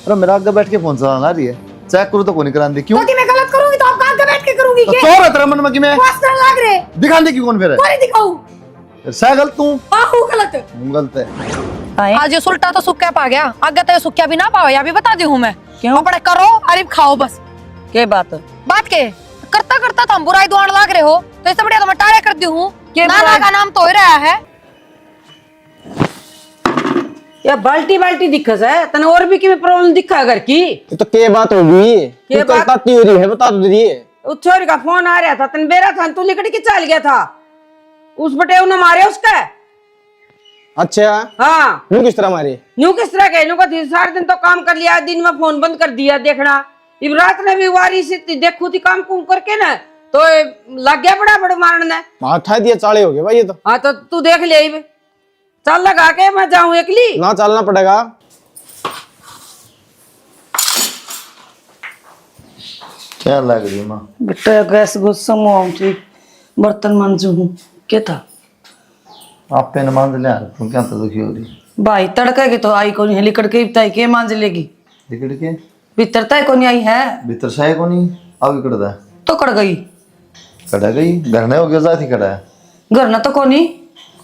अरे मेरा आगे बैठ के फोन चलाना रही है, चेक करूँ तो कौन करा दी क्यों? तो कि मैं गलत करूंगी तो आप आगे बैठ के करूंगी तो क्या? चोर है तेरा मन में कि मैं पास करने लग रहे दिखा दे क्यों कौन फिर है? कौन दिखाऊं? सह गलत तू आहू गलत गलत है। आज ये सुल्टा तो सुक्का पा गया, आगे तो ये सुक्का भी ना पावे, या भी बता दी हूँ मैं। क्यों? अपने करो अरे खाओ बस। के बात बात के करता करता तो हम बुराई दुआन लाग रहे हो, तो इससे बढ़िया तो मैं टारे कर दी हूँ। नाना का नाम तो हो रहा है। या बाल्टी बाल्टी दिक्कत है तने और भी की प्रॉब्लम दिखा घर की। ये तो क्या बात होगी? क्या तू बात? बताती हो रही है, बता दो रही है। उस छोरी का फोन आ रहा था तन बेरा था तू लिकट के चल गया था, उस बटे उन्हें मारे उसका। अच्छा हाँ यूं किस तरह मारे? न्यू किस तरह के न्यू का सारे दिन तो काम कर लिया, दिन में फोन बंद कर दिया देखना। इब रात ने भी वारी से देखू थी काम कुम करके ना तो लग गया बड़ा बड़ा मारने ने। माथा दिया चाले हो गए भाई ये तो। हाँ तो तू देख ले इब। चल लगा के मैं जाऊं अकेली ना चलना पड़ेगा। क्या लग रही माँ? बेटा गैस गुस्सा मुझे बर्तन मांजू हूँ। क्या था आप पे नमाज ले आ तुम क्या तो दुखी हो रही? भाई तड़का की तो आई को नहीं लिकड़ के ताई के मांज लेगी, दिखड़ के भीतर ताई को नहीं आई है भीतर साय को नहीं आगे कड़दा तो कड़ गई। कड़ा गई घर ने हो गया जाती कड़ा है घर ना तो को नहीं,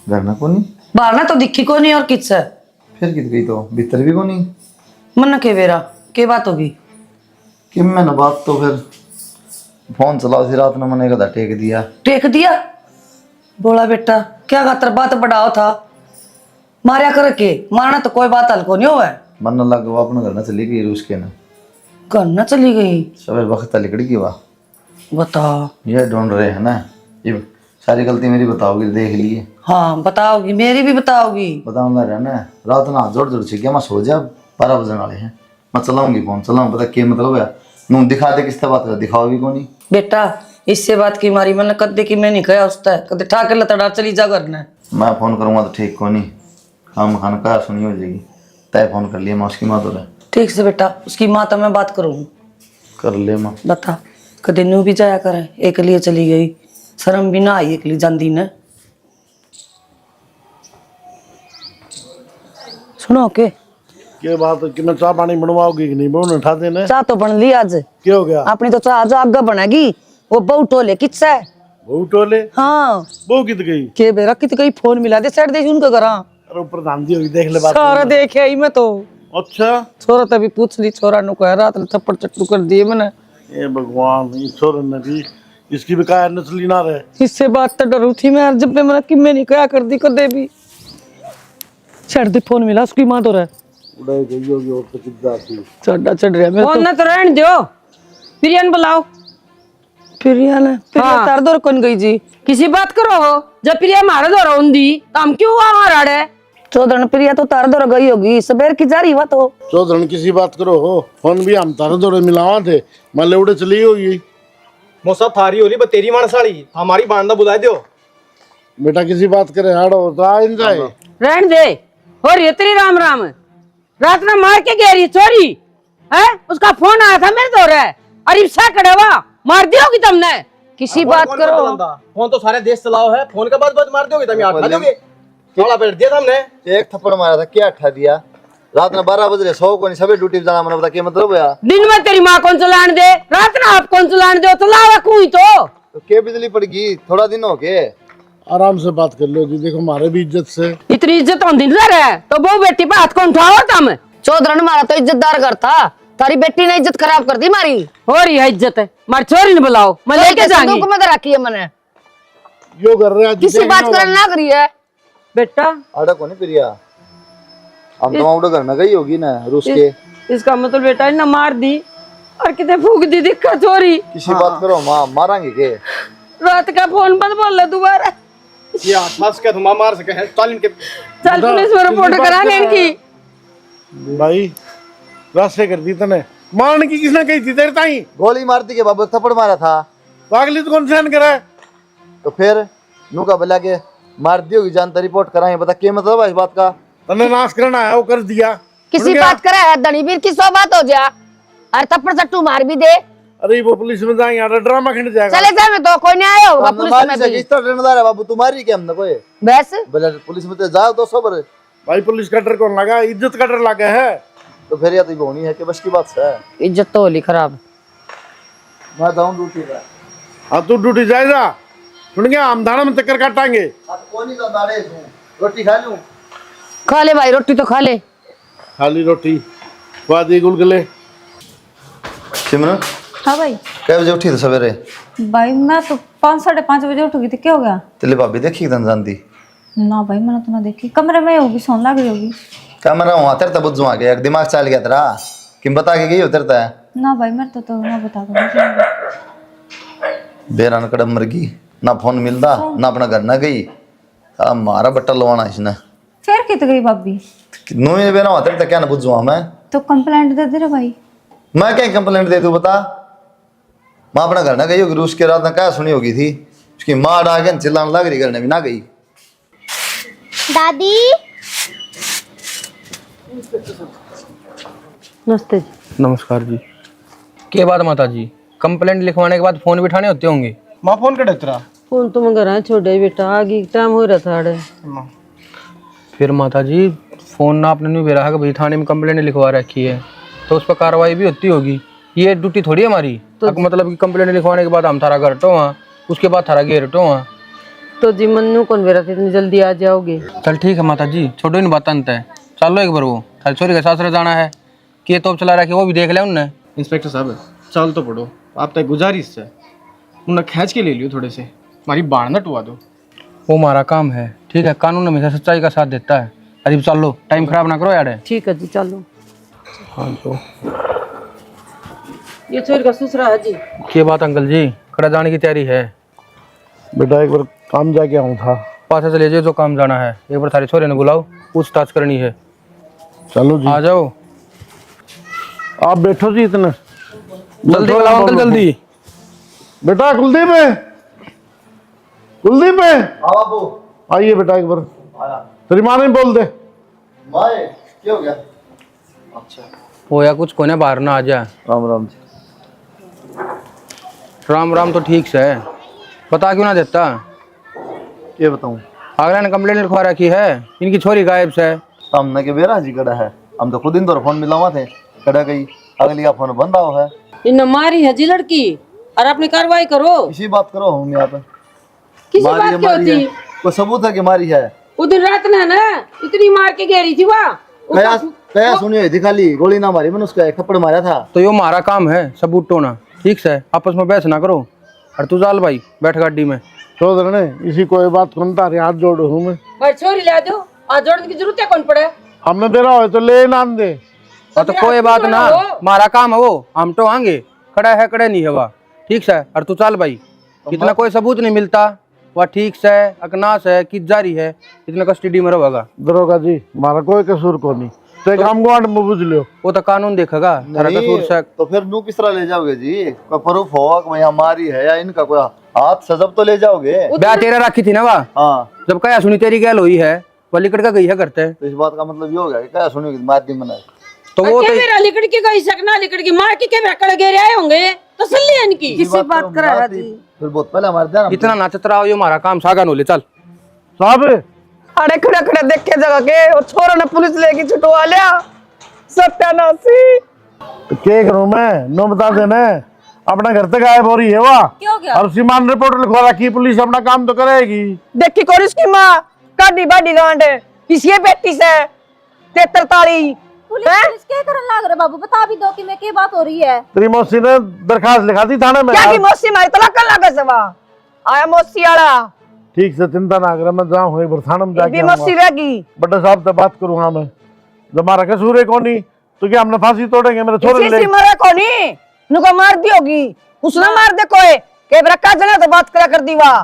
घर ना को नहीं बाहर ना तो दिखी को नहीं और किस है फिर कित गई तो भीतर भी को नहीं मन के बेरा के बात होगी कि मैंने बात तो फिर फोन चलाओ थी रात में मैंने कदा टेक दिया टेक दिया। बोला बेटा क्या खातर बात बढ़ाओ था, मारिया करके मारना तो कोई बात हल को नहीं हुआ है। मन न लग वो अपने घर ना चली गई रूस के ना घर ना चली गई। सवेर वक्त लिकड़ गई वाह बता ये ढूंढ रहे हैं ना, ये सारी गलती मेरी बताओगी देख लिए हाँ बताओगी, मेरी भी बताओगी। बताऊंगा रहना रात ना जोड़ जोड़ छिके मैं सो जा 12 बजने वाले हैं मैं चलाऊंगी फोन चलाऊं पता क्या मतलब है नू दिखा दे किससे बात कर दिखाओ भी को नहीं बेटा इससे बात की मारी मैंने कदे की मैं नहीं कहा उसता कदे ठाकर लतड़ा चली जा करना। मैं फोन करूंगा तो ठीक को नहीं काम खान का सुनी हो जाएगी तय फोन कर लिया मैं उसकी माँ तो रहे ठीक से बेटा उसकी माँ तो मैं बात करूँ कर ले माँ बता कदे नू भी जाया करे एक लिए चली गई शर्म भी ना आई एक लिए जांदी ने। सुनो के क्या बात है कि मैं चाय पानी बनवाओगी कि नहीं बनने उठा देने? चाह तो बन ली आज। क्या हो गया? अपनी तो चाह आज आगे बनेगी वो बहु टोले किस्सा है। बहू टोले? हाँ बहू कित गई? के बेरा कित गई फोन मिला दे सेट दे उनका घर अरे ऊपर ध्यान दी होगी देख ले बात सारा देखे आई मैं तो। अच्छा छोरा तभी पूछ ली छोरा नु कह रात ने थप्पड़ चट्टू कर दिए मैंने। ये भगवान इस छोरे ने भी इसकी भी काया नस्ली ना रहे। इससे बात तो डरू थी मैं जब मैंने कि मैं नहीं कहा कर दी को दे भी छड़ दे फोन मिला उसकी मां तो रहे उड़ाई गई होगी और तो कित जाती चढ़ा चढ़ रहा मैं फोन ना तो रहने दो प्रियन बुलाओ। प्रिया ने हाँ। तार दौर कौन गई जी किसी बात करो हो जब प्रिया मारे दो रौंदी तो हम क्यों हमारा रे? चौधरी प्रिया तो तार दौर गई होगी सबेर की जा रही हुआ तो चौधरी किसी बात करो हो फोन भी हम तारे दौड़े मिलावा थे मैं लेवड़े चली होगी। मौसा थारी हो रही पर तेरी मान साड़ी हमारी बांधा बुला दो बेटा किसी बात करे हाड़ो तो आ इन जाए रहने दे और ये तेरी राम राम रात में मार के गहरी चोरी है उसका फोन आया था मेरे दौर है अरे सा कड़वा मार दी होगी तुमने। किसी बात करो फोन तो सारे देश चलाओ है फोन के बाद मार दोगे तुम यहाँ दोगे थोड़ा बैठ दिया हमने एक थप्पड़ मारा था क्या ठा दिया रात में 12 बजे 100 को नहीं सभी ड्यूटी पे जाना मैंने बता क्या मतलब है दिन में तेरी माँ कौन चलाने दे रात में आप कौन चलाने दो चलावा कोई तो क्या बिजली पड़ गई थोड़ा दिन हो गए आराम से बात कर लो जी देखो हमारे भी इज्जत से इतनी इज्जत होती है तो बहु बेटी पे हाथ कौन उठाओ तुम। चौधरी मारा तो इज्जतदार घर था तारी बेटी ने इज्जत खराब कर दी मारी हो रही है इज्जत है मार छोरी ने बुलाओ मैं लेके जाऊंगी। में रखी है मैंने यो कर रहे हैं किसी बात करना ना करी है बेटा आड़ा को नहीं प्रिया हम तो उड़ो घर में गई होगी ना रूस के इसका मतलब बेटा ने मार दी और कितने फूक दी दिक्कत हो रही। किसी बात करो माँ मारांगे के रात का फोन बंद बोल ले दोबारा ये आसपास के तुम मार सके हैं तालीम के चल पुलिस में रिपोर्ट कराने इनकी। भाई रास्ते कर दी तने मारने की किसने कही थी तेरे ताई? गोली मारती के बाबू थप्पड़ मारा था पागली तो कौन सहन करा है? तो फिर नू का बुला के मार दी होगी जानता रिपोर्ट कराएंगे बता क्या मतलब है इस बात का तने नाश करना है वो कर दिया किसी बात करे है धनीवीर की सौ बात हो जा अरे थप्पड़ चट्टू मार भी दे। अरे वो पुलिस में जाएंगे यार ड्रामा खिंड जाएगा। चले जाए में तो कोई नहीं आया होगा पुलिस में भी किस तरह रहनेदार है बाबू तुम्हारी क्या हमने कोई बस बोले पुलिस में तो जाओ तो सबर भाई पुलिस का डर कौन लगा इज्जत का डर लगा है तो फिर या तो होनी है कि बस की बात है। इज्जत तो होली खराब। मैं जाऊं ड्यूटी पे। हाँ तू ड्यूटी जाएगा, सुन गया, हम दाना में चक्कर काटांगे। अब कोनी का दाड़े दूं, रोटी खा लूं। खा ले भाई, रोटी तो खा ले। खाली रोटी, स्वादी गुलगुले। सिमरन हाँ भाई। कै बजे उठी थी सवेरे? भाई मैं तो 5-5:30 बजे उठ गई थी। क्या हो गया? तेरी भाभी देखी एकदम जानती? ना भाई मैंने तो ना देखी, कमरे में होगी, सोन लग रही होगी। कैमरा वहां तेरे तब बुझवा गया, दिमाग चल गया तेरा कि बता के गई हो तेरे ता ना भाई मेरे तो ना बता दो। बेरान कदम मर गई, ना फोन मिलता ना अपना घर ना गई। हमारा बट्टा लवाना इसने। फिर कित गई भाभी? नो ये बेरा तेरे तक क्या ना बुझवा मैं? तो कंप्लेंट दे दे रे भाई। मैं क्या कंप्लेंट दे तू बता? माँ अपना घर ना गई होगी, उसके रात में क्या सुनी होगी थी उसकी माँ डाल के चिल्लाने लग रही, घर ने भी ना गई। दादी नमस्ते जी। नमस्कार जी। के बात माता जी, कंप्लेंट लिखवाने के बाद फोन भी उठाने होते होंगे? माँ फोन कर तेरा। फोन तो मगर है छोड़े बेटा, आगे टाइम हो रहा था अड़े। फिर माता जी फोन ना आपने नहीं बेरा है कि भाई थाने में कंप्लेंट लिखवा रखी है तो उस पर कार्रवाई भी होती होगी। ये ड्यूटी थोड़ी है हमारी तो मतलब कि कंप्लेंट लिखवाने के बाद हम थारा घर टो वहाँ, उसके बाद थारा गेर टो वहाँ। तो जी मन्नू कौन बेरा इतनी जल्दी आ जाओगे? चल ठीक है माता जी, छोड़ो इन बात अंत है। चलो एक बार वो थारी छोरी के सासरे जाना है कि तो चला रहा कि वो भी देख ले उनने। इंस्पेक्टर साहब चल तो पड़ो, आप तक गुजारिश है उन्हें खींच के ले लियो, थोड़े से हमारी बाढ़ न टुआ दो। वो हमारा काम है, ठीक है, कानून हमेशा सच्चाई का साथ देता है। अरे चलो, टाइम खराब ना करो यार। ठीक है जी चलो। हाँ तो ये छोरी का ससुरा है जी। क्या बात अंकल जी, खड़ा जाने की तैयारी है? बेटा एक बार काम जाके आऊँ था। पास से ले जाओ जो काम जाना है। एक बार थारे छोरे ने बुलाओ, पूछताछ करनी है। चलो जी आ जाओ। आप बैठो जी, इतना जल्दी बुलाओ अंकल जल्दी। बेटा कुलदीप है, कुलदीप है, हाँ बाबू आइए बेटा एक बार। आया। तेरी माँ ने बोल दे। माए क्या हो गया? अच्छा हो या कुछ कोने बाहर ना आ जाए। राम राम जी। राम राम तो ठीक से है, बता क्यों ना देता? क्या बताऊं? अगला ने कंप्लेंट लिखवा रखी है, इनकी छोरी गायब से है। सामने के बेरा जी कड़ा है, हम तो खुद इन तो फोन मिला हुआ थे, कड़ा गई, अगली का फोन बंद हुआ है। इन मारी है जी लड़की, और अपनी कार्रवाई करो। इसी बात करो हम यहाँ पे। किसी मारी बात है, की मारी होती? है। कोई सबूत है कि मारी है? उस दिन रात ने ना इतनी मार के घेरी थी वहाँ। कया कया सुनियो थी, खाली गोली ना मारी, मैंने उसका एक थप्पड़ मारा था। तो ये हमारा काम है सबूत टोना, ठीक से आपस में बहस ना करो। और तू जाल भाई बैठ गाड़ी में। चौधरी ने इसी कोई बात सुनता रहे, हाथ जोड़ो हूँ मैं। भाई छोरी ला दो, आज जोड़ने की जरूरत है कौन पड़े? हमने तेरा हो तो ले नाम दे। तो कोई बात ना, हमारा काम है वो, हम तो आएंगे। खड़ा है कड़े नहीं है वह, ठीक से। और तू चल भाई, इतना कोई सबूत नहीं मिलता वह, ठीक से अकनास है कि जारी है, इतना कस्टडी में रहेगा। दरोगा जी हमारा कोई कसूर को नहीं, तो एक हम गुआंढ में बुझ लियो। वो तो कानून देखेगा तेरा कसूर से। तो फिर नू किस तरह ले जाओगे जी? कोई प्रूफ हो कि भाई हमारी है या इनका, कोई हाथ सजब तो ले जाओगे। ब्याह तेरा रखी थी ना वह, हाँ जब कया सुनी तेरी गैल हुई है, वह लिकड़ का गई है करते। तो इस बात का मतलब ये हो गया कि क्या सुनियोगी मार दी मना। तो वो तो मेरा लिकड़ की गई सकना, लिकड़ की मार के क्या कड़ घेरे आए होंगे, तसल्ली है इनकी। किसी बात करा है जी, फिर बहुत पहले हमारे ध्यान इतना नाचत रहा हो, ये हमारा काम सागा नो ले चल। साहब अरे खड़े खड़े देख के जगह के और छोरा ने पुलिस लेके छुटवा लिया, सत्यानाशी। तो क्या करूं मैं, नो बता देना। अपना घर तक गायब हो रही है वह, क्या हो गया? और सीमान रिपोर्ट लिखवा रखी, पुलिस अपना काम तो करेगी। देखी कौन इसकी माँ काटी बाडी गांड किसी बेटी से 73 ताली। पुलिस क्या करने लग रहे बाबू? बता भी दो कि मैं क्या बात हो रही है। तेरी मौसी ने दरखास्त लिखा दी थाने में। क्या की मौसी मारी तलाक कर लगा से वहाँ आया मौसी वाला। ठीक से चिंता ना कर, मैं जाऊँ एक बार थाने में जाके मौसी रहेगी। बड़े साहब से बात करूंगा मैं, जब हमारा कसूर है कौन ही, तो क्या हमने फांसी तोड़ेंगे मेरे छोरे ले? मरे कोनी नुको मार दी होगी, उसने मार दे कोई के रखा जने तो बात करा कर दी वहाँ।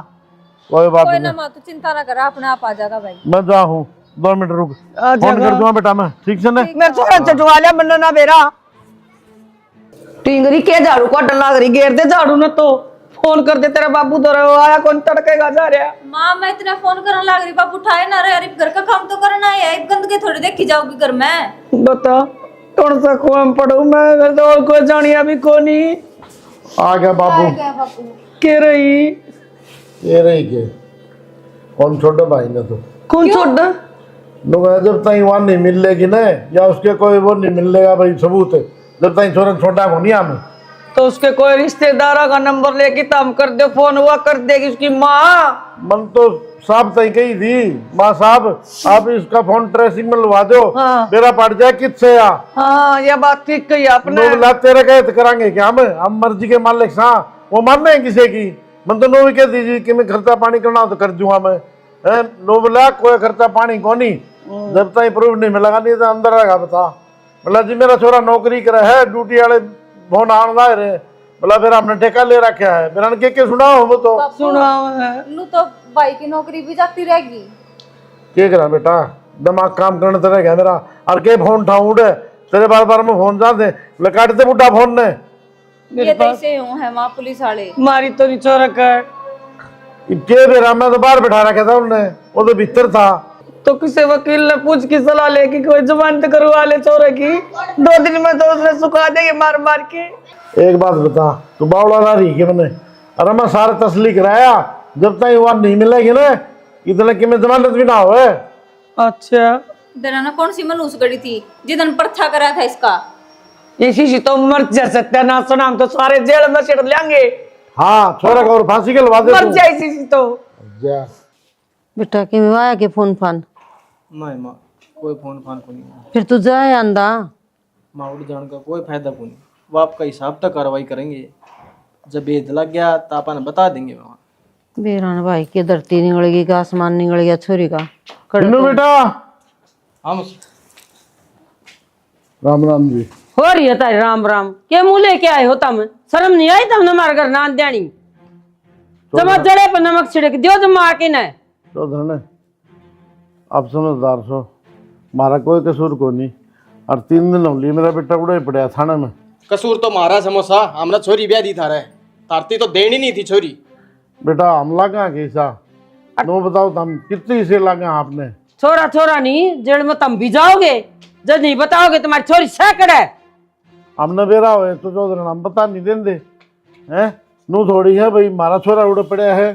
कोई बात कोई नहीं, ना माँ, तू चिंता ना कर, अपने आप आ जाएगा भाई। मैं जाऊँ 2 मिनट रुक, फोन कर दूंगा बेटा मैं, ठीक से ना? मेरे छोरा से जुआ लिया मन्ना ना बेरा टिंगरी के झाड़ू को डला करी घेर दे झाड़ू न तो फोन कर दे, तेरा बाबू तो आया कौन तड़केगा जा रहा। माँ मैं इतना फोन करने लग रही, बाबू उठाए ना रहे। अरे घर का काम तो करना है, गंदगी थोड़ी देखी जाओगी घर में। बता कौन सा खुआम पढ़ू मैं, घर तो और कोई जानिया भी कोनी। आ गया बाबू। के रही ये रही के कौन छोटे भाई ने तो कौन छोड़ जब तक वहाँ नहीं मिल लेगी ना, या उसके कोई वो नहीं मिलेगा भाई सबूत, जब तक छोरा छोटा को नहीं हमें। तो उसके कोई रिश्तेदारों का नंबर लेके तो हम कर दो फोन, हुआ कर देगी उसकी माँ। मन तो साहब तय कही थी, माँ साहब आप इसका फोन ट्रेसिंग में लगा दो, हाँ। मेरा पड़ जाए किससे या हाँ ये बात ठीक कही आपने। नो तेरे कहते करांगे क्या हम मर्जी के मालिक सा वो मानते हैं किसी की। मन तो नो भी कह दीजिए कि मैं खर्चा पानी करना हो तो कर दूंगा मैं, है नो बोला कोई खर्चा पानी को नहीं, जब तक प्रूफ नहीं मिलेगा नहीं तो अंदर रहेगा। बता बोला जी मेरा छोरा नौकरी करे है, ड्यूटी वाले फोन आने ला रहे, बोला फिर हमने ठेका ले रखा है, मेरा के सुनाओ वो तो सुना है। नू तो भाई की नौकरी भी जाती रहेगी। क्या करा बेटा, दिमाग काम करने तो रह गया मेरा, और के फोन उठाऊं उड़े तेरे बार बार में फोन जाते काटते बुढ़ा फोन ने। ये तो ऐसे हूँ है माँ पुलिस वाले। मारी तो नहीं छोरा कर के बेरा मैं तो बाहर बैठा रखा था उनने, वो तो भीतर था। तो किसी वकील ने पूछ की सलाह लेके कोई जमानत करवा ले छोरे की, 2 दिन में तो उसने सुखा देंगे मार मार के। एक बात बता, तू बावड़ा ना रही के मैंने, अरे मैं सारे तसली कराया, जब तक वहां नहीं मिलेगी ना इतने कि मैं जमानत भी ना हो। अच्छा दराना कौन सी मनूस गड़ी थी जिधन पर्था करा था इसका। इसी तो मर जा सत्यानाश सुना, हम तो सारे जेल में सिट लेंगे। हाँ छोरा को और फांसी के लगा दे मर तू। जाए इसी तो। जा बेटा कि आया के फोन फान नहीं माँ, कोई फोन फान को नहीं। फिर तू जाए आंदा। माँ उठ जाने का कोई फायदा को नहीं, वो आपका हिसाब तक कार्रवाई करेंगे, जब भेद लग गया तो अपन बता देंगे वहाँ। बेरान भाई की धरती निकल गई का आसमान निकल गया छोरी का। नो बेटा हम राम राम जी। हो रही है तारी राम राम के मुंह लेके आए हो तुम, शर्म नहीं आई तुमने हमारे घर नान देनी। जमा जड़े पर नमक छिड़क दियो जमा आके न। तो धरने अब समझदार सो, मारा कोई कसूर को नहीं, और 3 दिन होली मेरा बेटा उड़े पड़ा थाने में। कसूर तो मारा समोसा, हमने छोरी ब्याह दी था रे, तारती तो देनी नहीं थी छोरी। बेटा हम लगा कैसा नो बताओ तुम कितनी से लगा आपने। छोरा छोरा नहीं जेल में तुम भी जाओगे, जब नहीं बताओगे तुम्हारी छोरी सैकड़ है। हमने बेरा हुए तो चौधरी हम बता नहीं देंगे हैं, नू थोड़ी है भाई मारा छोरा उड़ पड़ा है,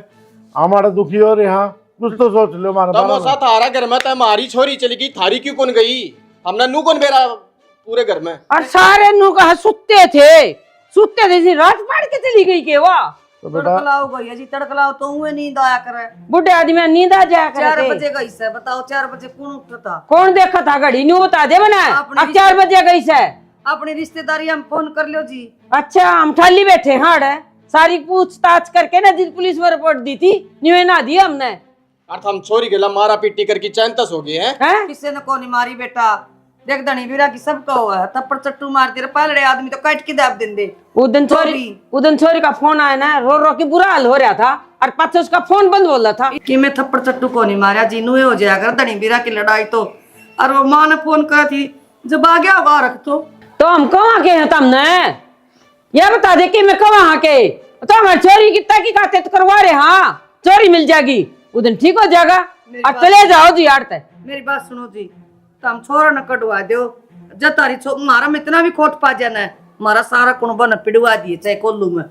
हमारा दुखी हो रहे यहाँ कुछ तो सोच लो हमारे बारे तमोसा में। थारा घर में तो हमारी छोरी चली गई, थारी क्यों कौन गई? हमने नू कौन बेरा पूरे घर में। और सारे नु कहा सुते थे इसी रात पाड़ के चली गई के वाह। तो बेटा तड़कलाओ भैया जी तड़कलाओ, तो हुए नींद आया करे। बुढ़े आदमी नींद आ जाया 4 करे। बजे गई से, बताओ 4 बजे कौन उठता? कौन देखा था घड़ी न्यू बता दे बना। अपनी अब 4 बजे गई से। अपनी रिश्तेदारी हम फोन कर लो जी। अच्छा हम ठाली बैठे हाड़ है, सारी पूछताछ करके ना जिस पुलिस में रिपोर्ट दी थी न्यू ना दी हमने। अर्थ हम छोरी गला मारा पीटी करके चैनतस हो गए हैं। हैं? किसी ने कोनी मारी बेटा, देख दनी बीरा की सबका हुआ है, थप्पड़ चट्टू मार दे पहले आदमी तो काट के दाब देंगे। उदन छोरी का फोन आया ना, रो रो के बुरा हाल हो रहा था, और पाछे उसका फोन बंद हो रहा था। कि मैं थप्पड़ चट्टू को नहीं मारा जी, नुए हो जाएगा दनी बीरा की लड़ाई तो। और वो माँ ने फोन करा थी जब आ गया वहां रख तो हम कहाँ के हैं तुमने यह बता दे कि मैं कहाँ के, तो हमारी चोरी कितना की खाते तो करवा रहे। हाँ चोरी मिल जाएगी उदन ठीक हो जाएगा, अब चले जाओ जी यार। मेरी बात सुनो जी, तो हम छोरा न कटवा दो, जब तारी मारा में इतना भी खोट पा जाना है, मारा सारा कुनबा न पिड़वा दिए चाहे कोल्लू में।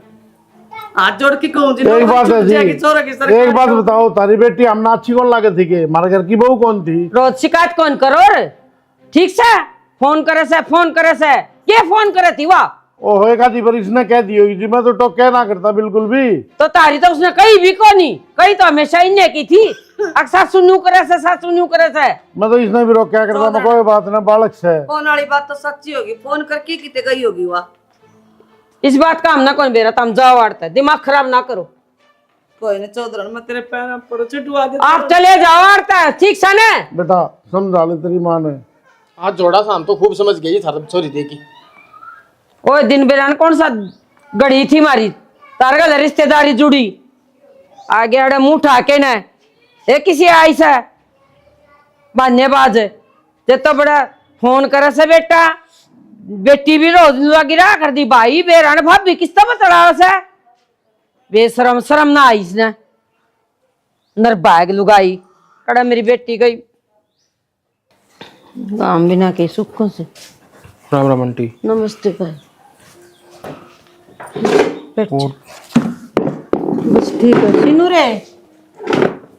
हाथ जोड़ के कहूँ जी, एक बात है जी, छोरा की सरकार एक बात बताओ, तारी बेटी हमने अच्छी कौन लागे थी के, हमारे घर की बहू कौन थी? रोज शिकायत कौन करो रे? ठीक से फोन करे से के फोन करे थी वाह। ओ होएगा जी, पर इसने कह दी होगी जी, मैं तो टोक ना करता बिल्कुल भी। तो तारी तो उसने कहीं भी को नहीं कही, तो हमेशा इन्हें की थी। सासू न्यू करे से मैं तो इसने भी रोक क्या करता, मैं कोई बात ना बालक से। फोन वाली बात तो सच्ची होगी, फोन करके कितने गई होगी वहाँ। इस बात का हम ना कौन बेरा, तुम जाओ आड़ता दिमाग खराब ना करो। कोई नहीं चौधरी, मैं तेरे पैर पर चिटवा दे। आप चले जाओ आड़ता ठीक से ना। बेटा समझा ले तेरी माँ ने। हाथ जोड़ा था, हम तो खूब समझ गई था छोरी देखी। ओ दिन बेरान कौन सा गड़ी थी मारी, तारगल रिश्तेदारी जुड़ी आगे अड़े मुंह ठाके न ये किसी आई से बाज जे तो बड़ा फोन करे से बेटा, बेटी भी रोज गिरा कर दी भाई बेरान भाभी किस तरह बतड़ा से बेशरम शर्म ना आई इसने नर बैग लुगाई कड़ा मेरी बेटी गई काम बिना के सुखों से। राम राम आंटी। नमस्ते भाई, बैठ जा। बस ठीक है सिनू रे,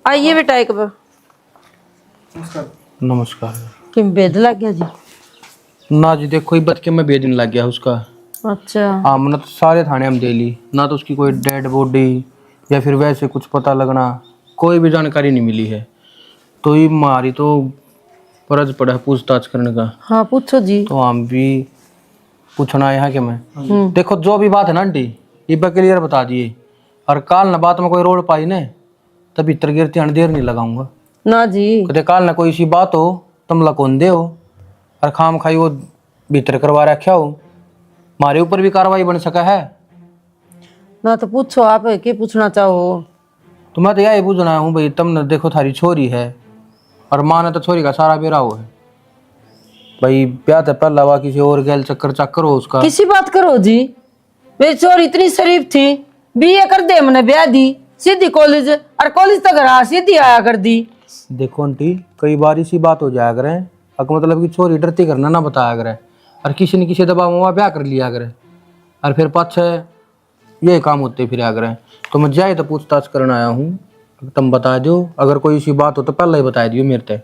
आइए बेटा एक बार। नमस्कार। कि बेद लग गया जी? ना जी देखो, बच के मैं बेदिन लग गया उसका। अच्छा। हाँ मतलब तो सारे थाने हम दे ली ना, तो उसकी कोई डेड बॉडी या फिर वैसे कुछ पता लगना, कोई भी जानकारी नहीं मिली है। तो ये हमारी तो फर्ज पड़ा है पूछताछ करने का। हाँ पूछो जी। तो हम भी पूछना है कि मैं देखो जो भी बात है ना आंटी, ये क्लियर बता दिए, और काल ना बात में कोई रोड पाई ने तब भीतर गिरती हन देर नहीं लगाऊंगा ना जी। कदे काल ना कोई सी बात हो तुम लकोंदे हो और खाम खाई वो भीतर करवा रखा हो, हमारे ऊपर भी कार्रवाई बन सका है। ना तो पूछो आप क्या पूछना चाहो? तो मैं तो यही पूछना हूँ भाई, तुमने देखो थारी छोरी है और माँ ने तो छोरी का सारा बेरा हो है भाई, ब्याह तो पहला हुआ किसी और गैल चक्कर हो उसका। किसी बात करो जी, मेरी चोरी इतनी शरीफ थी, बीए कर दे मैंने ब्याह दी सीधी कॉलेज, और कॉलेज तक रहा सीधी आया कर दी। देखो आंटी कई बार इसी बात हो जाया करे, अगर मतलब कि छोरी डरती करना ना बताया करे और किसी न किसी दबाव में ब्याह कर लिया करे और फिर पाछे ये काम होते फिर करे। तो मैं जाए तो पूछताछ करने आया हूँ, तुम बता दो, अगर कोई इसी बात हो तो पहले ही बता दियो मेरे से।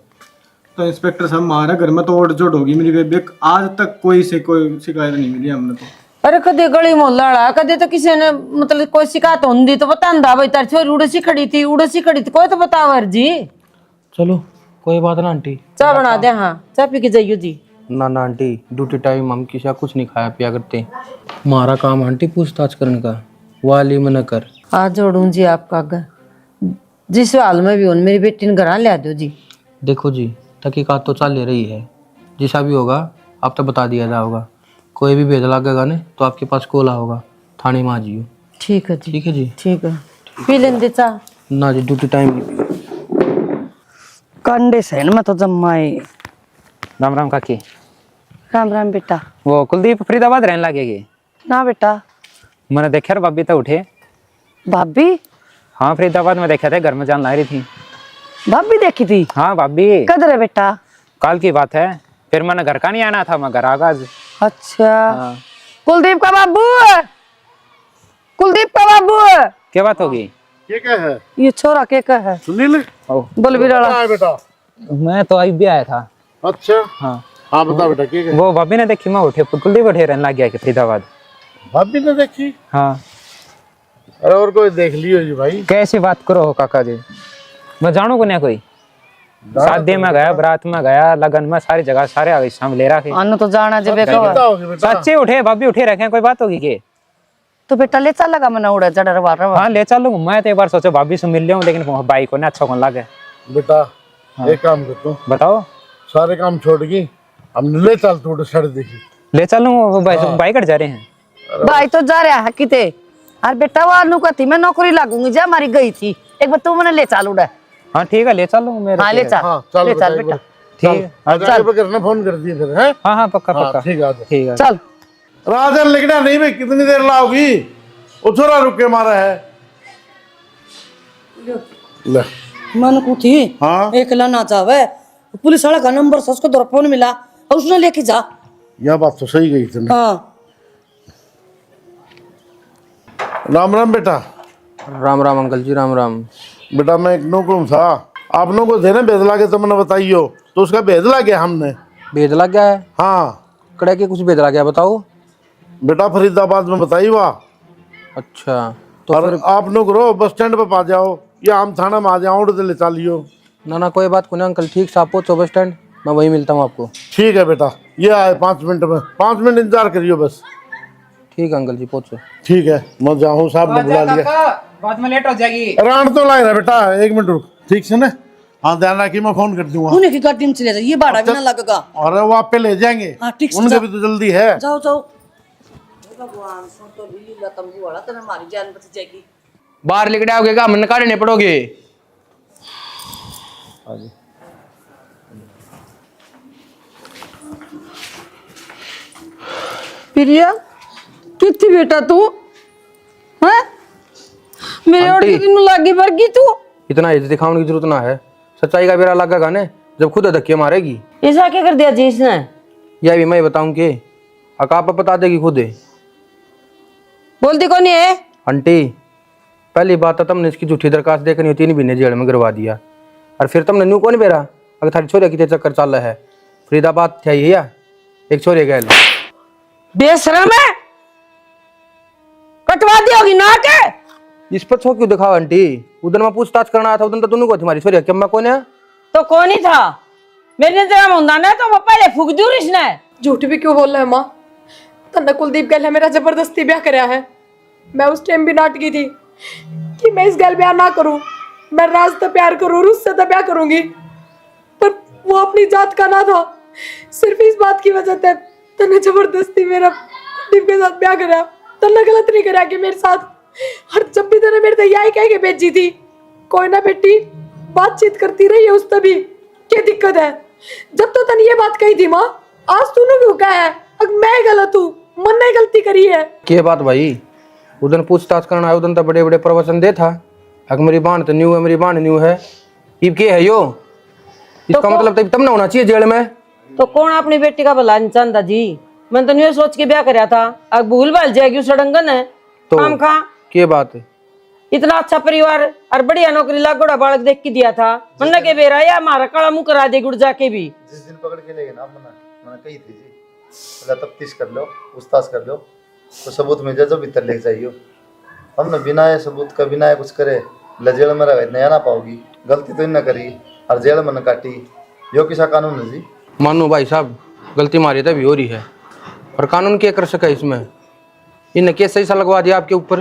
तो इंस्पेक्टर साहब हमारे घर में तो ओट जोट होगी मेरी बेबे, आज तक कोई शिकायत नहीं मिली हमने तो। अरे कदे गली मोहल्ला कदे तो किसी ने मतलब कोई शिकायत होंगी तो बता भाई तार छोरी उड़सी खड़ी थी कोई तो बताओ जी। चलो कोई बात ना आंटी, चाय बना दे। हाँ चाय पी के जाइयो जी। ना ना आंटी ड्यूटी टाइम हम किसी का कुछ नहीं खाया पिया करते, हमारा काम आंटी पूछताछ करने का, वाली में न कर। हाथ जोड़ू जी आपका घर, जिस हाल में भी हो मेरी बेटी ने घर ले दो जी। देखो जी तहकीकात तो चल रही है, जैसा भी होगा आप तो बता दिया जाएगा, कोई भी भेद लगेगा ना तो आपके पास कॉल होगा, थाने में आ जाइयो। ठीक है जी। ठीक है जी। ठीक है पी लेंगे चाय। ना जी ड्यूटी टाइम नहीं। कंडे सहन में तो जम्माए। राम राम काकी। राम राम बेटा। वो कुलदीप फरीदाबाद रहने लगेगी ना बेटा। मैंने देखा रे भाभी तो उठे। भाभी? हाँ फरीदाबाद में देखा था, घर में जान ला रही थी। भाभी देखी थी? हाँ भाभी। कदर है बेटा? कल की बात है, फिर मैंने घर का नहीं आना था, मैं घर आ गया। अच्छा। हाँ। कुलदीप का बाबू, कुलदीप का बाबू। क्या बात होगी? ये क्या है? ये छोरा क्या है? सुनील बोल बिराला। बेटा मैं तो अभी भी आया था। अच्छा हाँ हाँ बता बेटा क्या है? वो भाभी ने देखी, मैं उठे कुलदीप उठे रहने लग गया कि फरीदाबाद। भाभी ने देखी? हाँ। अरे और कोई देख लियो जी भाई। कैसी बात करो हो काका जी, मैं जानू को नहीं, कोई शादी में गया, बारात में गया, लगन में, सारी जगह सारे आगे शाम ले रहा अन्न तो जाना जब सच्चे उठे भाभी उठे रखे, कोई बात होगी के? तो बेटा ले चल लगा मैंने उड़ा चढ़ रहा। हाँ ले चलूंगा, मैं तो एक बार सोचा भाभी से मिल लूं, लेकिन भाई को ना अच्छा कौन लगे। बेटा एक काम करता हूँ, बताओ। सारे काम छोड़ के हम ले चल थोड़ा सड़ देखी। ले चलूं, भाई कट जा रहे हैं। भाई तो जा रहा है किते। अरे बेटा वो अनु कहती मैं नौकरी लागूंगी, जा हमारी गई थी, एक बार तू मैंने ले चल उड़ा। हाँ ठीक है ले चलूं मेरे। हाँ ले चल। हाँ चल ले चल बेटा। ठीक है। आगे पे करना, फोन कर दिए फिर है। हाँ हाँ पक्का पक्का। ठीक है ठीक है चल। राजन लिखना नहीं भाई, कितनी देर लाओगी? वो थोड़ा रुक के मारा है। ले मन को थी। हाँ एक लाना चाहे पुलिस वाला का नंबर से उसको दौरा फोन मिला और उसने लेके जा। यह बात तो सही गई तुमने। हाँ। राम राम बेटा। राम राम अंकल जी, राम राम। बेटा मैं एक नौकरूम था, आप लोगों को थे ना भेद लागे, तो मैंने बताइयो, तो उसका भेद ला गया हमने। भेद लग गया है? हाँ कड़े के कुछ भेद लग गया, बताओ। बेटा फरीदाबाद में बताई वाह। अच्छा तो और आप लोग रो बस स्टैंड पे पा जाओ या हम थाना में आ जाओ, उड़ ले चलियो। ना ना कोई बात को नहीं अंकल, ठीक से आप पहुंचो बस स्टैंड, मैं वहीं मिलता हूँ आपको। ठीक है बेटा, ये आए 5 मिनट में, 5 मिनट इंतजार करियो बस। ठीक है अंकल जी पहुंचो। ठीक है मैं जाऊँ, साहब ने बुला लिया। बाद में लेट हो जाएगी। रान तो लाए रहा बेटा, 1 मिनट रुक, ठीक से ना। हाँ ध्यान रखिए, मैं फोन कर दूंगा। उन्हें की गाड़ी में चले जाइए, भाड़ा भी ना लगेगा। और वो आप पे ले जाएंगे। हाँ, ठीक से उनके जा। भी तो जल्दी है। जाओ जाओ। भगवान सुन तो लीला तंबू वाला तेरे हमारी जान बच जाएगी। बाहर लिख आओगे क्या, मन काटने पड़ोगे। प्रिया कितनी बेटा तू हैं? मेरे और कितनी लागी वर्गी तू। इतना इज्जत दिखाने की जरूरत ना है, सच्चाई का बेरा लगेगा ने जब खुद धक्के मारेगी। ऐसा क्या कर दिया जी इसने? यह भी मैं बताऊं के अकापा बता देगी खुद। बोलती कौन है? आंटी पहली बात तो तुमने इसकी झूठी दरखास्त देखनी, 3 महीने जेल में गिरवा दिया, और फिर तुमने न्यू कौन बेरा अगर थारी छोरिया कितने चक्कर चल रहा है फरीदाबाद थे या एक छोरे गए बेशरम है, कटवा दी होगी ना के। इस पर छो क्यों दिखाओ आंटी? उधर मैं पूछताछ करना आया था, उधर तो तुमने को तुम्हारी छोरिया क्या मैं कौन है? तो कौन ही था? मेरे नजर में ना तो वो पहले फूक दूर इसने। झूठ भी क्यों बोल रहा है माँ? तन्ने कुलदीप गल है मेरा जबरदस्ती ब्याह कराया है। मैं उस टाइम भी नाटकी थी कि मैं इस गल ब्याह ना करूं, मैं राज से प्यार करूं, उससे तो ब्याह करूंगी, पर वो अपनी जात का ना था। सिर्फ इस बात की वजह से तन्ने जबरदस्ती मेरा कुलदीप के साथ ब्याह कराया। तन्ने गलत नहीं कराया कि मेरे साथ, हर जब भी तन्ने मेरे तो यही कह के भेजी थी, कोई ना बेटी बातचीत करती रही है उससे भी, क्या दिक्कत है? जब तो तन्ने ये बात कही थी माँ, आज तूने क्यों कहा है? अब मैं गलत हूँ, मन ने गलती करी है। के बात भाई? उधर पूछताछ करना है, उधर तो बड़े बड़े प्रवचन दे था। अगर मेरी बाण तो न्यू है, मेरी बाण न्यू है, इब के है यो? इसका मतलब तब ना होना चाहिए जेल में। तो कौन अपनी बेटी का भला नहीं चाहता जी? मैं तो नहीं सोच के ब्याह कराया था, अब भूल भाल जाएगी सड़ंगन है तो काम खा। के बात है? इतना अच्छा परिवार और बढ़िया नौकरी लागोड़ा बालक देख के दिया था, मन के बेरा या हमारा काला मुंह करा दे गुड़ जाके भी। जिस दिन पकड़ के ले गए ना मैंने कही थी जी, पहले तफ्तीश कर लो, पूछताछ कर लो, तो सबूत मिल जाए जो भीतर ले जाइयो। हमने बिना ये सबूत का बिना ये कुछ करे जेल में रह नया ना पाओगी। गलती तो इन्हें करी और जेल में न काटी, यो किसा कानून है जी? मानो भाई साहब गलती मारी तभी हो रही है, और कानून क्या कर सका इसमें? इनने केस सही सा लगवा दिया आपके ऊपर।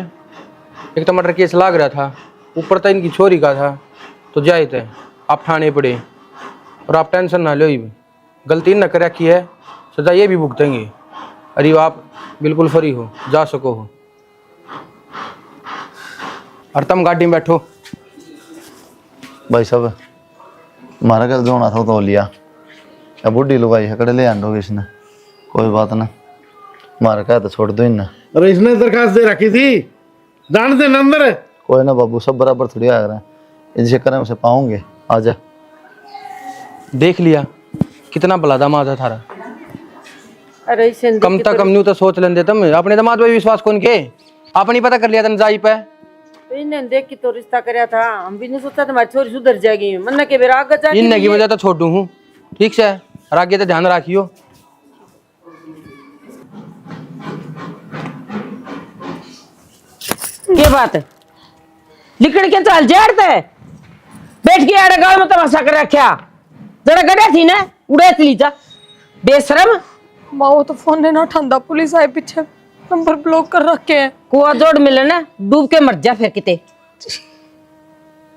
एक तो मर्डर केस लाग रहा था, ऊपर तो इनकी छोरी का था, तो जाए थे आप ठाणे पड़े। और आप टेंशन ना लो, गलती न कर रखी है, सजा ये भी भुगतेंगे। अरे आप बिल्कुल फ्री हो, जा सको हो। और तुम गाड़ी में बैठो। भाई साहब हमारा घर जो होना था तो लिया, अब बुढ़ी लुगाई है कड़े ले आंडोगे इसने, कोई बात ना, मारा कहा तो छोड़ दो इन्हें। अरे इसने दरखास्त दे रखी थी, जान दे अंदर। कोई ना बाबू, सब बराबर थोड़ी आ रहे हैं, इनसे करें उसे पाऊंगे। आजा। देख लिया कितना भला दामाद है थारा। अरे कम तक कम न्यू तो सोच लेंदे तुम, अपने दामाद पे विश्वास कौन के? आपने पता कर लिया था जाई पे, इन्हें देख के तो रिश्ता कराया था, हम भी नहीं सोचा तुम्हारी छोरी सुधर जाएगी। मन के बेरा आगे जाके इन की वजह तो छोड़ू हूँ, ठीक से, और आगे तो ध्यान रखियो। क्या बात है? लिकड़ के चल जाड़ते बैठ के आड़े गाँव में तमाशा कर रखा, जरा गड़े थी ना उड़े ली जा बेशरम। माँ वो तो फोन नहीं उठाता, पुलिस आए पीछे, नंबर ब्लॉक कर रखे हैं। कुआ जोड़ मिले ना, डूब के मर जा फिर किते।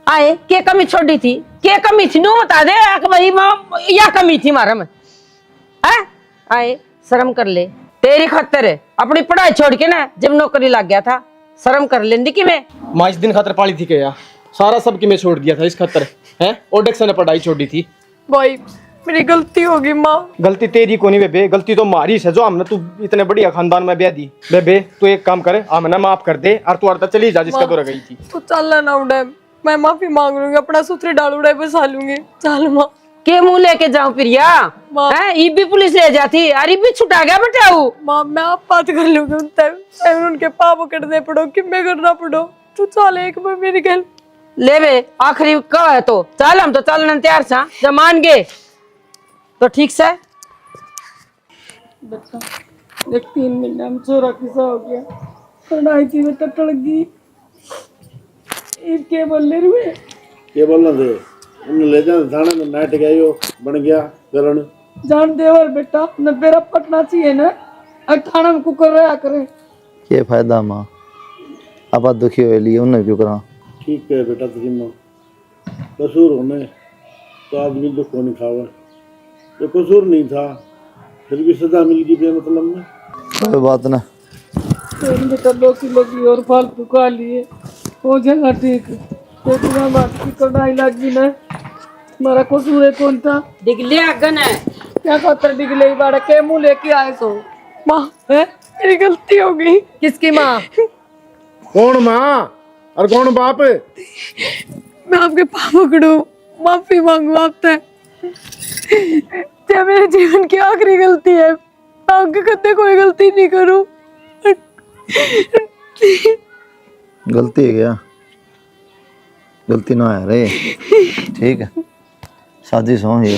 आए क्या कमी छोड़ी थी? क्या कमी थी? नो बता दे भाई माँ, या कमी थी मारा में? आए शर्म कर ले, तेरी खातर है अपनी पढ़ाई छोड़ के ना जब नौकरी लग गया था, शर्म कर लेंदी कि मैं माँ इस दिन खातर पाली थी क्या? सारा सब की मैं छोड़ दिया था इस खातर है। ओडेक्स ने पढ़ाई छोड़ी थी। भाई मेरी गलती होगी माँ। गलती तेरी को नहीं बेबे, गलती तो मारी है जो हमने तू इतने बढ़िया खानदान में ब्याह दी। बेबे तू एक काम करे, हमने माफ कर दे और तू अर्धा चली जा जिसका दौरा गई थी। तू चल ना उड़े, मैं माफी मांग लूंगी, अपना सूत्री डाल उड़े बसा लूंगी। चल माँ। के मुंह लेके जाऊं प्रिया? हैं ये भी पुलिस ले जाती, अरे भी छुटा गया बटाऊ। माँ मैं आप बात कर लूंगी उनसे, उनके पाप पकड़ने पड़ो कि मैं करना पड़ो। तू चल एक बार मेरी गल ले बे, आखिरी कह है तो चल, हम तो चलने तैयार सा, जब मान गए तो ठीक से। बच्चा देख 3 महीना में चोरा किसा हो गया, पढ़ाई थी बेटा टड़ गई। के बोल रहे ये बोलना थे उन्हें ले जाना थाने में, नाट गया बन गया गरण जान देवर बेटा न बेरा पटना चाहिए ना, थाना में कुकर रहा करे। ये फायदा माँ, अब आप दुखी हो लिए उन्हें क्यों करा? ठीक है बेटा, तुझे माँ कसूर होने तो आदमी दुख नहीं खावा, तो कसूर नहीं था फिर भी सजा मिल गई बेमतलब में। कोई बात ना, बेटा 2 किलो की और फालतू खा लिए हो जाएगा ठीक। देखना बात की कढ़ाई लगी ना, हमारा कसूर है कौन था? डिगले अगन है क्या खातर डिगले बाड़ा के मुंह लेके आए सो? माँ है मेरी गलती हो गई। किसकी माँ? कौन माँ और कौन बाप? मैं आपके पाप पकड़ू, माफी मांगू आपसे। क्या मेरे जीवन की आखिरी गलती है, मैं आपके कदे कोई गलती नहीं करूं। गलती है क्या? गलती ना है रे, ठीक है साजिश हो ये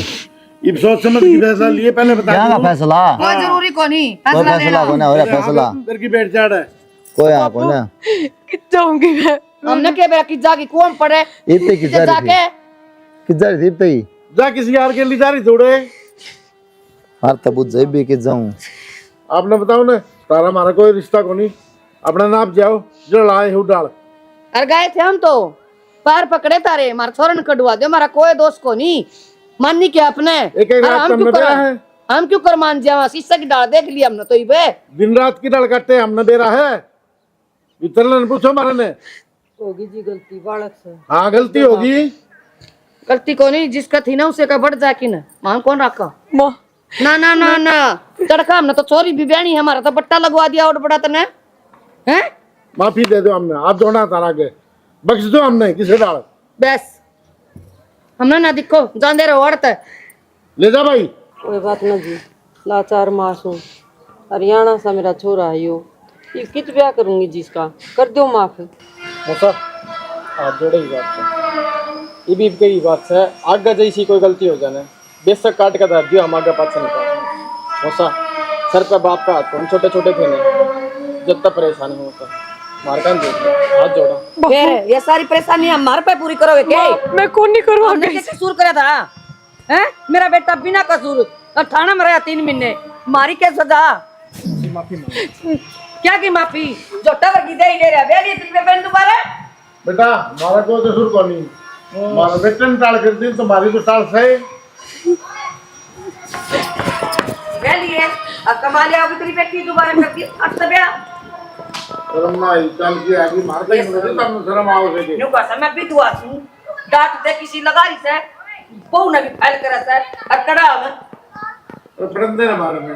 ये सोच समझ के फैसला लिए पहले बता क्या का फैसला कोई जरूरी को नहीं कोई फैसला को ना हो रहा फैसला अंदर की बैठ जा रहा है कोई आपको ना कि जाऊंगी मैं। हमने के बेरा की जागी कौन पड़े इतने की जा रही थी किधर रही थी इतने ही जा किसी यार के लिए जा रही थोड़े हर तबूत जब भी कि जाऊं आपने बताओ ना तारा हमारा कोई रिश्ता को नहीं अपना नाप जाओ जो लाए हो डाल अरे गए थे हम तो पैर पकड़े तारे हमारा छोरन कटवा दो हमारा कोई दोस्त को नहीं माननी क्या अपने एक अरे रात हम तुमने क्यों बेरा कर है हम क्यों कर मान जावा शीशा की डाल देख लिया हमने तो ही बे दिन रात की डाल काटते हमने बेरा है इतना न पूछो हमारे ने होगी जी गलती बालक से। हाँ गलती होगी गलती को नहीं जिसका थी ना उसे का बढ़ जा कि ना मान कौन रखा माँ ना ना ना ना तड़का हमने तो चोरी भी बयानी हमारा तो बट्टा लगवा दिया और बड़ा तने हैं माफी दे दो हमने आप जोड़ा तारा के बख्श दो हमने किसे डाल बस हमने ना दिखो जान दे रहे औरत है ले जा भाई कोई बात ना जी लाचार मासूम हरियाणा सा मेरा छोरा है यो ये कित ब्याह करूंगी जिसका कर दो माफ। मौसा हाथ जोड़े ही बात से ये भी कई बात से आगे जैसी कोई गलती हो जाने बेशक काट का दर्द दियो हम आगे पास निकाल मौसा सर पे बाप का हाथ हम छोटे छोटे थे ना जब तक परेशान हो मौसा मारकान दे हाथ जोड़ा फिर ये सारी परेशानी हमारे पे पूरी करोगे क्या मैं कौन नहीं करूँ हमने क्या कसूर करा था हैं मेरा बेटा बिना कसूर और थाना में रहा 3 महीने मारी क्या सजा क्या की माफी जो टवर की दे ही ले रहा बेली तुम पे बहन दोबारा बेटा हमारा कोई कसूर को नहीं हमारा बेटे ने टाल कर दी तुम्हारी तो टाल सही बेली है अब कमा लिया अभी तेरी बेटी दोबारा करती अब सब या शर्म ना आई चल के आगे मार के मुझे तब शर्म आओगे न्यू का समय भी दुआ सू डांट दे किसी लगा रही से बहु ना भी फैल करा से और कड़ा में तो पढ़ने ना मारे में